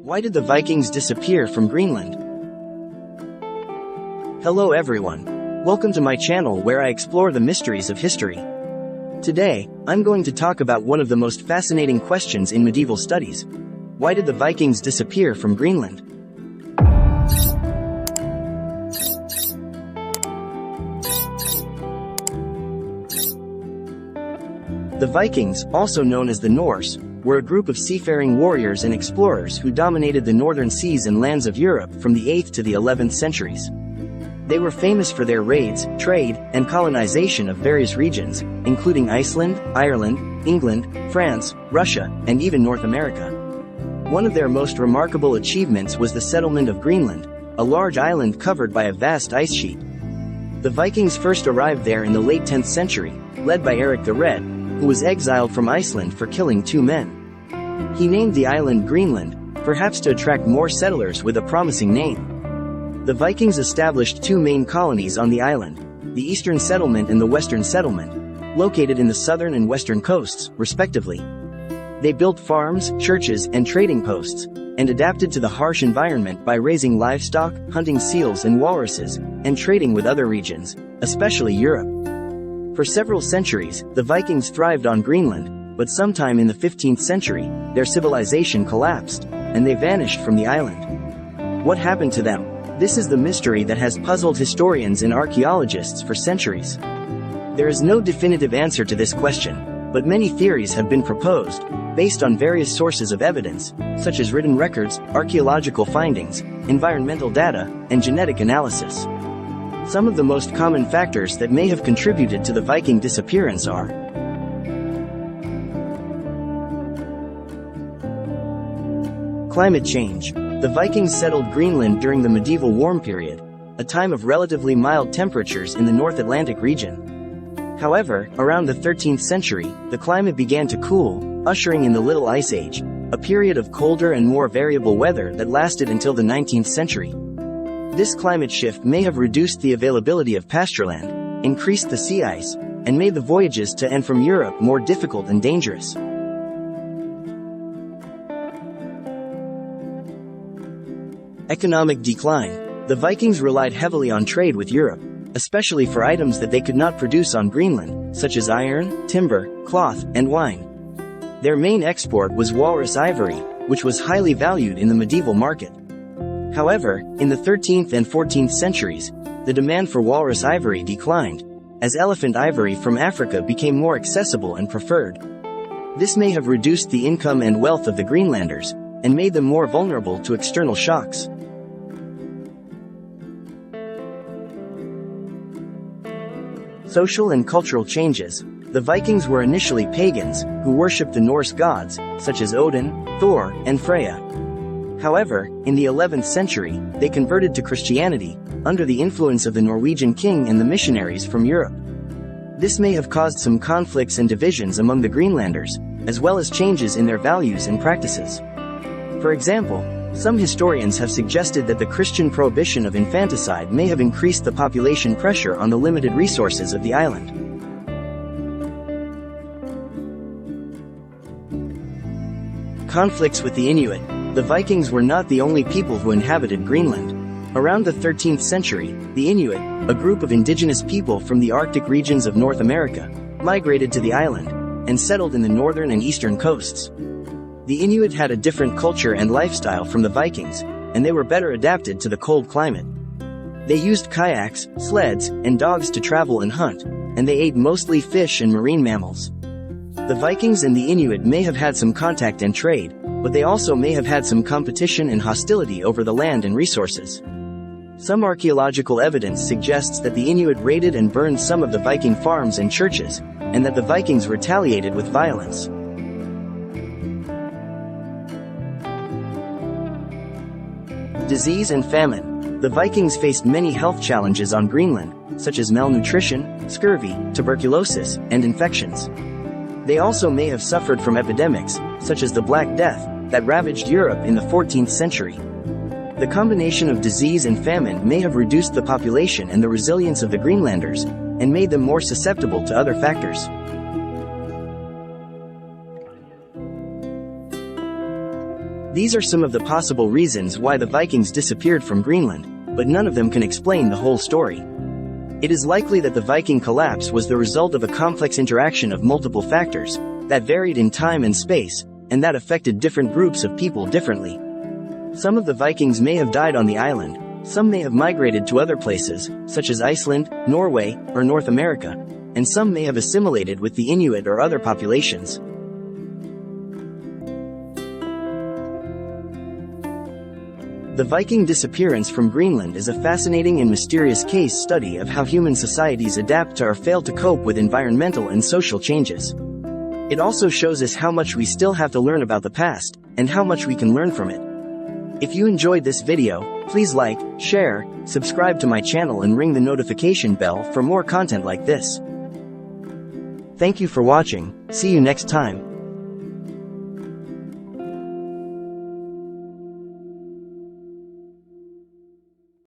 Why did the Vikings disappear from Greenland? Hello everyone. Welcome to my channel where I explore the mysteries of history. Today, I'm going to talk about one of the most fascinating questions in medieval studies. Why did the Vikings disappear from Greenland? The Vikings, also known as the Norse, were a group of seafaring warriors and explorers who dominated the northern seas and lands of Europe from the 8th to the 11th centuries. They were famous for their raids, trade, and colonization of various regions, including Iceland, Ireland, England, France, Russia, and even North America. One of their most remarkable achievements was the settlement of Greenland, a large island covered by a vast ice sheet. The Vikings first arrived there in the late 10th century, led by Eric the Red, who was exiled from Iceland for killing 2 men. He named the island Greenland, perhaps to attract more settlers with a promising name. The Vikings established 2 main colonies on the island, the Eastern Settlement and the Western Settlement, located in the southern and western coasts, respectively. They built farms, churches, and trading posts, and adapted to the harsh environment by raising livestock, hunting seals and walruses, and trading with other regions, especially Europe. For several centuries, the Vikings thrived on Greenland, but sometime in the 15th century, their civilization collapsed, and they vanished from the island. What happened to them? This is the mystery that has puzzled historians and archaeologists for centuries. There is no definitive answer to this question, but many theories have been proposed, based on various sources of evidence, such as written records, archaeological findings, environmental data, and genetic analysis. Some of the most common factors that may have contributed to the Viking disappearance are: climate change. The Vikings settled Greenland during the medieval warm period, a time of relatively mild temperatures in the North Atlantic region. However, around the 13th century, the climate began to cool, ushering in the Little Ice Age, a period of colder and more variable weather that lasted until the 19th century. This climate shift may have reduced the availability of pastureland, increased the sea ice, and made the voyages to and from Europe more difficult and dangerous. Economic decline. The Vikings relied heavily on trade with Europe, especially for items that they could not produce on Greenland, such as iron, timber, cloth, and wine. Their main export was walrus ivory, which was highly valued in the medieval market. However, in the 13th and 14th centuries, the demand for walrus ivory declined, as elephant ivory from Africa became more accessible and preferred. This may have reduced the income and wealth of the Greenlanders, and made them more vulnerable to external shocks. Social and cultural changes. The Vikings were initially pagans, who worshipped the Norse gods, such as Odin, Thor, and Freya. However, in the 11th century, they converted to Christianity, under the influence of the Norwegian king and the missionaries from Europe. This may have caused some conflicts and divisions among the Greenlanders, as well as changes in their values and practices. For example, some historians have suggested that the Christian prohibition of infanticide may have increased the population pressure on the limited resources of the island. Conflicts with the Inuit. The Vikings were not the only people who inhabited Greenland. Around the 13th century, the Inuit, a group of indigenous people from the Arctic regions of North America, migrated to the island, and settled in the northern and eastern coasts. The Inuit had a different culture and lifestyle from the Vikings, and they were better adapted to the cold climate. They used kayaks, sleds, and dogs to travel and hunt, and they ate mostly fish and marine mammals. The Vikings and the Inuit may have had some contact and trade, but they also may have had some competition and hostility over the land and resources. Some archaeological evidence suggests that the Inuit raided and burned some of the Viking farms and churches, and that the Vikings retaliated with violence. Disease and famine. The Vikings faced many health challenges on Greenland, such as malnutrition, scurvy, tuberculosis, and infections. They also may have suffered from epidemics, such as the Black Death, that ravaged Europe in the 14th century. The combination of disease and famine may have reduced the population and the resilience of the Greenlanders, and made them more susceptible to other factors. These are some of the possible reasons why the Vikings disappeared from Greenland, but none of them can explain the whole story. It is likely that the Viking collapse was the result of a complex interaction of multiple factors that varied in time and space, and that affected different groups of people differently. Some of the Vikings may have died on the island, some may have migrated to other places, such as Iceland, Norway, or North America, and some may have assimilated with the Inuit or other populations. The Viking disappearance from Greenland is a fascinating and mysterious case study of how human societies adapt to or fail to cope with environmental and social changes. It also shows us how much we still have to learn about the past, and how much we can learn from it. If you enjoyed this video, please like, share, subscribe to my channel and ring the notification bell for more content like this. Thank you for watching. See you next time.